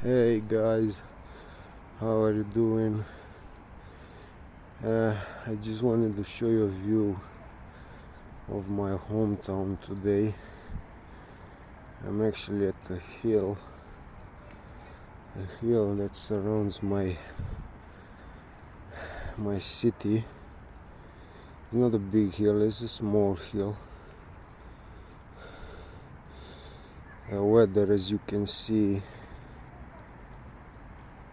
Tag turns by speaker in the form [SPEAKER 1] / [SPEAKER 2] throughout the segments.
[SPEAKER 1] Hey guys, how are you doing? I just wanted to show you a view of my hometown today. I'm actually at a hill that surrounds my city. It's not a big hill, it's a small hill. The weather, as you can see,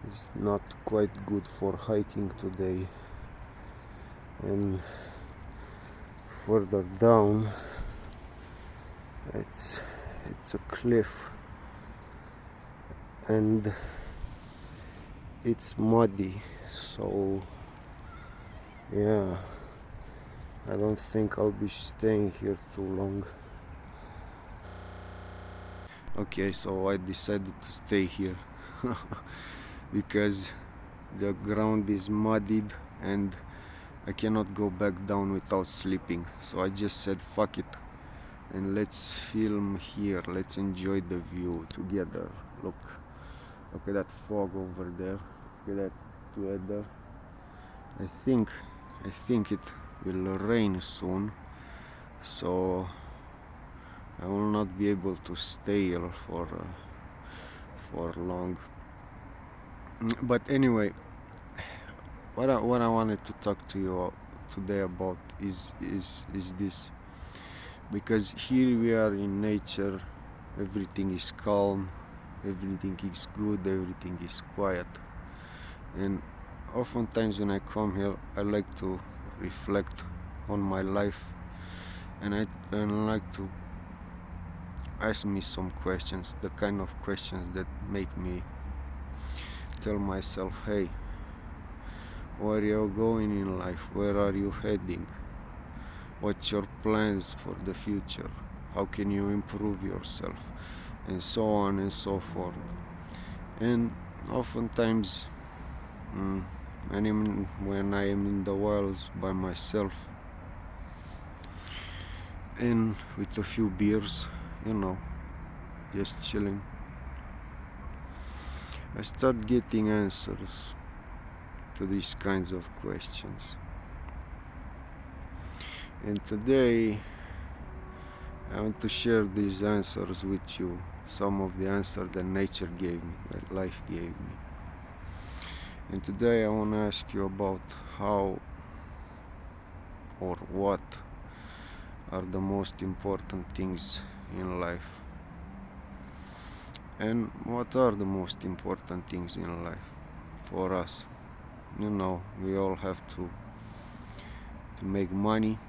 [SPEAKER 1] is not quite good for hiking today. And further down, it's a cliff and it's muddy, so yeah, I don't think I'll be staying here too long. Okay, so I decided to stay here because the ground is muddied and I cannot go back down without sleeping. So I just said fuck it and let's film here. Let's enjoy the view together. Look at that fog over there. Look at that weather. I think it will rain soon, so I will not be able to stay here for long. But anyway, what I wanted to talk to you today about is this, because here we are in nature, everything is calm, everything is good, everything is quiet, and oftentimes when I come here I like to reflect on my life, and I like to ask me some questions, the kind of questions that make me tell myself, hey, where are you going in life? Where are you heading? What's your plans for the future? How can you improve yourself? And so on and so forth. And oftentimes, when I am in the wilds by myself and with a few beers, just chilling, I start getting answers to these kinds of questions. And today I want to share these answers with you, some of the answers that nature gave me, that life gave me. And today I want to ask you about how or what are the most important things in life. And what are the most important things in life for us? We all have to make money.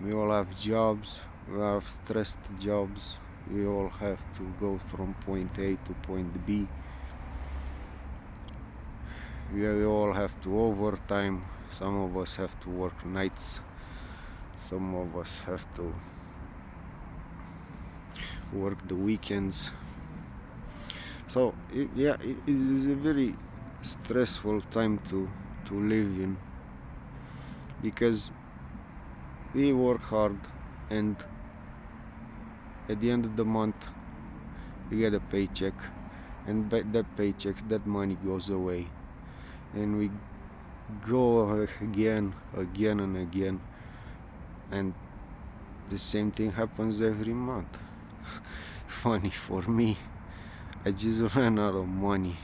[SPEAKER 1] We all have jobs. We have stressed jobs. We all have to go from point A to point B. We all have to overtime. Some of us have to work nights. Some of us have to work the weekends. So it is a very stressful time to live in, because we work hard and at the end of the month we get a paycheck, and that paycheck, that money goes away, and we go again and again, and the same thing happens every month. Funny for me, I just ran out of money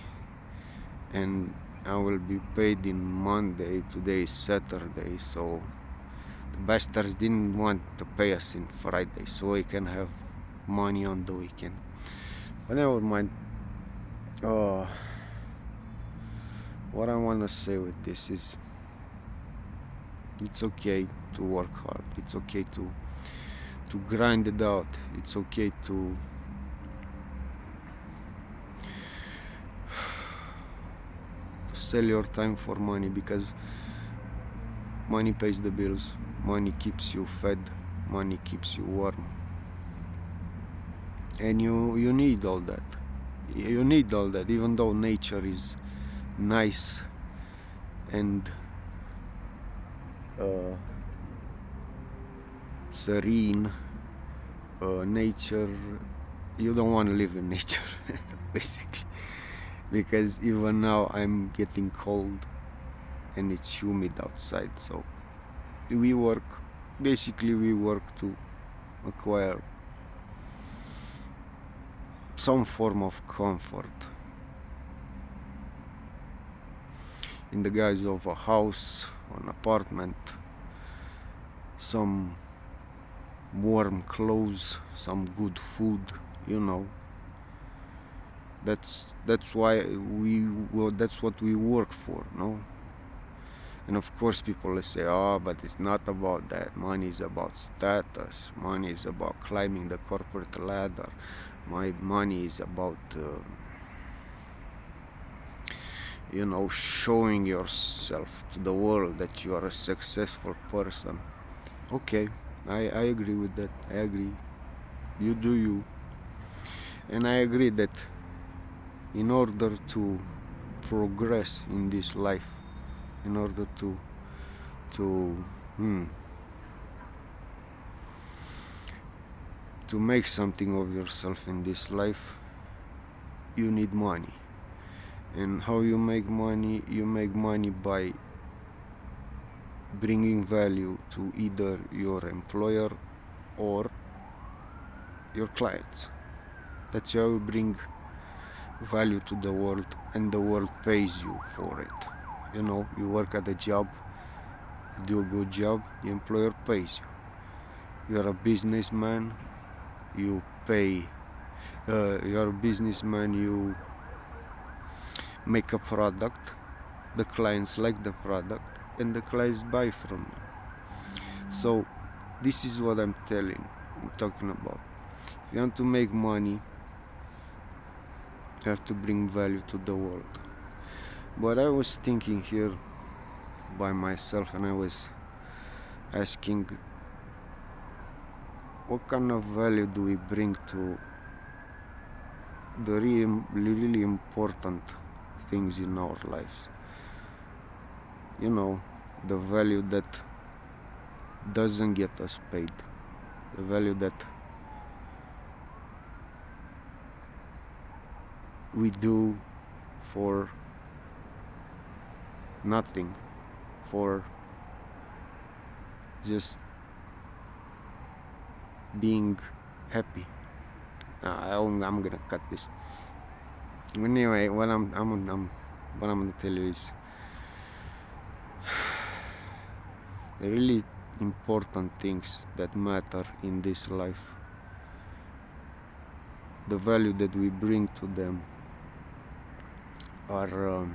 [SPEAKER 1] and I will be paid in Monday. Today is Saturday, so the bastards didn't want to pay us in Friday so we can have money on the weekend. But never mind. What I want to say with this is, it's okay to work hard. It's okay to grind it out. It's okay to sell your time for money, because money pays the bills, money keeps you fed, money keeps you warm, and you need all that. You need all that, even though nature is nice and serene. Nature, you don't want to live in nature. basically, because even now I'm getting cold and it's humid outside. So we work, basically we work to acquire some form of comfort in the guise of a house or an apartment, some warm clothes, some good food, you know. That's why that's what we work for, no? And of course people say, oh, but it's not about that. Money is about status. Money is about climbing the corporate ladder. My money is about showing yourself to the world that you are a successful person. Okay, I agree with that. I agree. You do you. And I agree that in order to progress in this life, in order to hmm, to make something of yourself in this life, you need money. And how you make money? You make money by bringing value to either your employer or your clients. That's how you bring value to the world, and the world pays you for it. You work at a job, you do a good job, the employer pays you. You're a businessman, you pay. You're a businessman, you make a product, the clients like the product, and the clients buy from you. So this is what I'm talking about. If you want to make money, you have to bring value to the world. But I was thinking here by myself, and I was asking, what kind of value do we bring to the really important things in our lives? The value that doesn't get us paid, the value that we do for nothing, for just being happy. I'm gonna cut this. Anyway, what I'm gonna tell you is the really important things that matter in this life, the value that we bring to them, are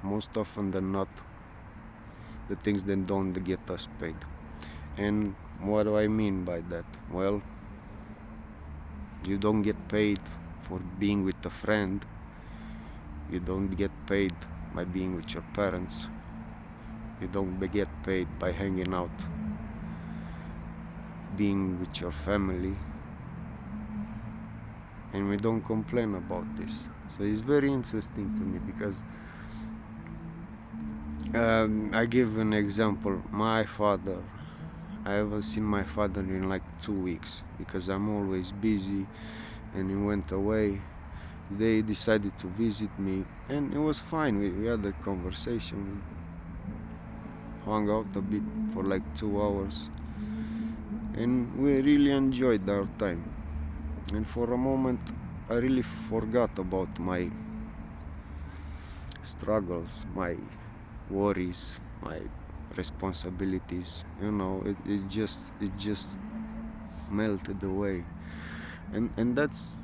[SPEAKER 1] most often than not the things that don't get us paid. And what do I mean by that? Well, you don't get paid for being with a friend. You don't get paid by being with your parents. You don't get paid by hanging out, being with your family. And we don't complain about this. So it's very interesting to me because I give an example. My father, I haven't seen my father in like 2 weeks because I'm always busy, and he went away. They decided to visit me, and it was fine. We had a conversation, we hung out a bit for like 2 hours, and we really enjoyed our time. And for a moment I really forgot about my struggles, my worries, my responsibilities. It just melted away. And that's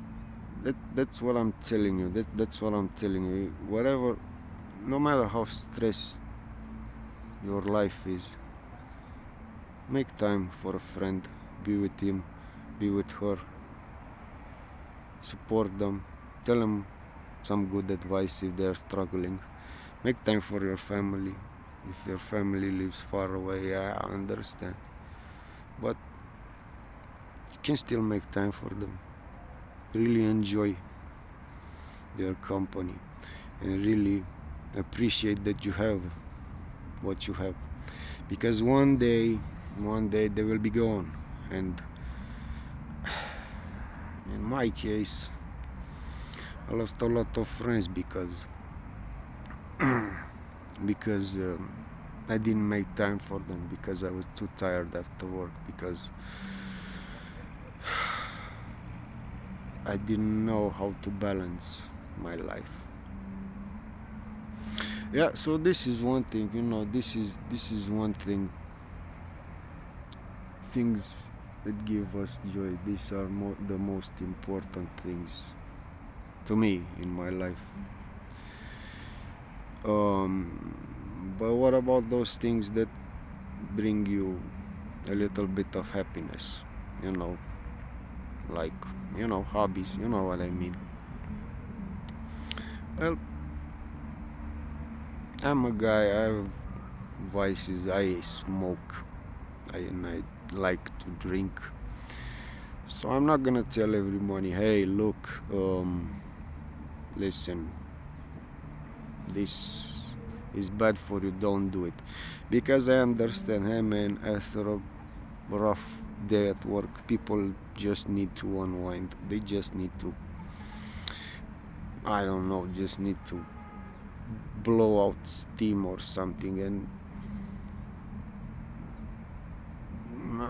[SPEAKER 1] what I'm telling you. That's what I'm telling you. Whatever, no matter how stressed your life is, make time for a friend. Be with him, be with her, support them, tell them some good advice if they're struggling. Make time for your family. If your family lives far away, I understand, but you can still make time for them. Really enjoy their company and really appreciate that you have what you have, because one day they will be gone. And in my case, I lost a lot of friends because because I didn't make time for them, because I was too tired after work, because I didn't know how to balance my life. Yeah, so this is one thing, this is one thing. Things that give us joy, these are the most important things to me in my life. But what about those things that bring you a little bit of happiness? You know, like, hobbies, you know what I mean. Well, I'm a guy, I have vices, I smoke, and I like to drink. So I'm not gonna tell everybody, hey, look, listen, this is bad for you, don't do it. Because I understand, hey man, after a rough day at work, people just need to unwind. They just need to, I don't know, just need to blow out steam or something. And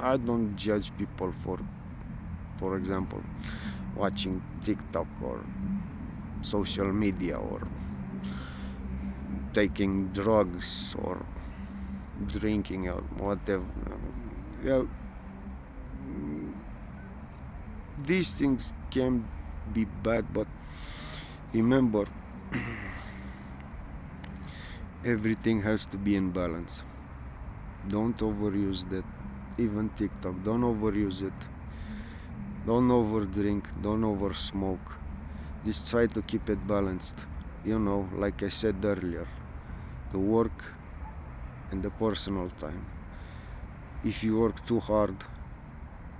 [SPEAKER 1] I don't judge people for example, watching TikTok or social media or taking drugs or drinking or whatever. Well, these things can be bad, but remember, everything has to be in balance. Don't overuse that. Even TikTok, don't overuse it. Don't overdrink, don't oversmoke. Just try to keep it balanced. Like I said earlier, the work and the personal time. If you work too hard,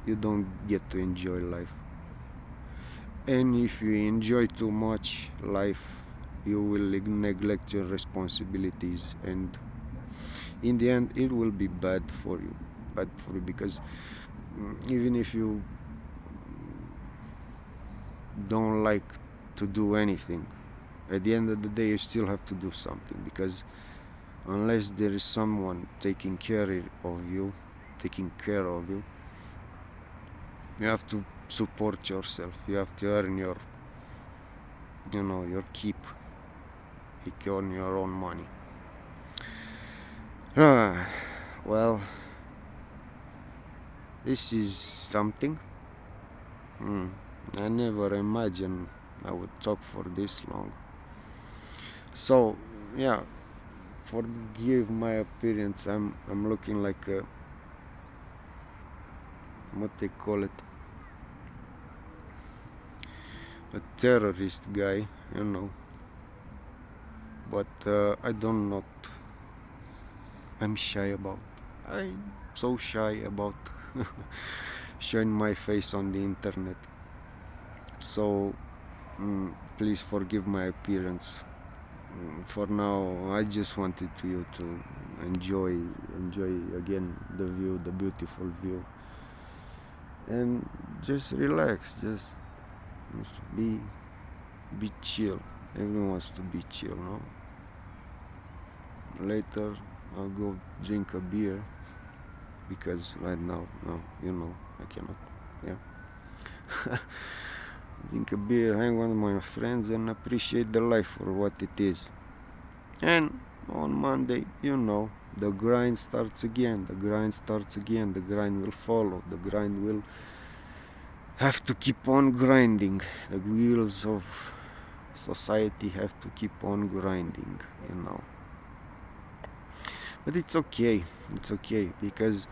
[SPEAKER 1] you don't get to enjoy life. And if you enjoy too much life, you will neglect your responsibilities, and in the end it will be bad for you, because even if you don't like to do anything, at the end of the day you still have to do something, because unless there is someone taking care of you, you have to support yourself. You have to earn your keep, earn your own money. Well, this is something. I never imagined I would talk for this long. So yeah, forgive my appearance. I'm looking like a, what they call it, a terrorist guy, but I don't not I'm so shy about showing my face on the internet. So please forgive my appearance. For now, I just wanted you to enjoy again the beautiful view, and just relax, just be chill. Everyone wants to be chill, no? Later I'll go drink a beer, because right now, no, I cannot. Yeah. Drink a beer, hang with my friends, and appreciate the life for what it is. And on Monday, the grind starts again. The grind will follow. The grind will have to keep on grinding. The wheels of society have to keep on grinding, But it's okay. It's okay, because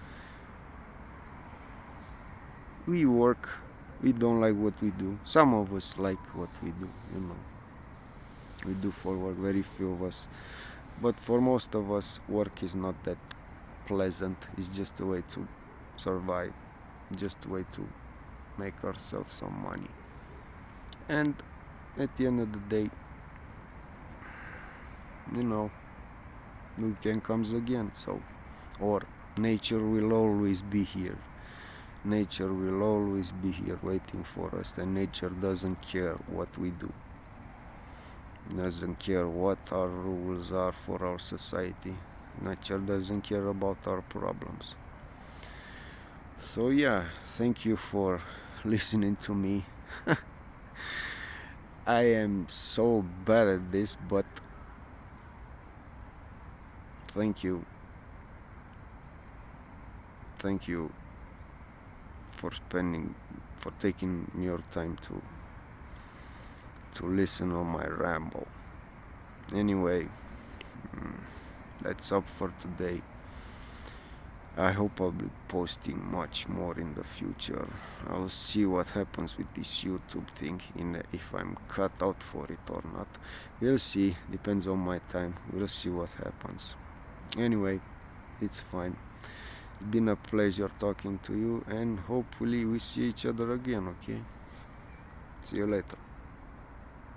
[SPEAKER 1] we work. We don't like what we do. Some of us like what we do, We do for work, very few of us. But for most of us, work is not that pleasant. It's just a way to survive, just a way to make ourselves some money. And at the end of the day, weekend comes again. Or nature will always be here. Nature will always be here waiting for us, and nature doesn't care what we do. doesn't care what our rules are for our society. Nature doesn't care about our problems. So yeah, thank you for listening to me. I am so bad at this, but thank you. Thank you for taking your time to listen on my ramble. Anyway, that's up for today. I hope I'll be posting much more in the future. I'll see what happens with this YouTube thing, if I'm cut out for it or not. We'll see, depends on my time. We'll see what happens. Anyway, it's fine. It's been a pleasure talking to you, and hopefully we see each other again, okay? See you later.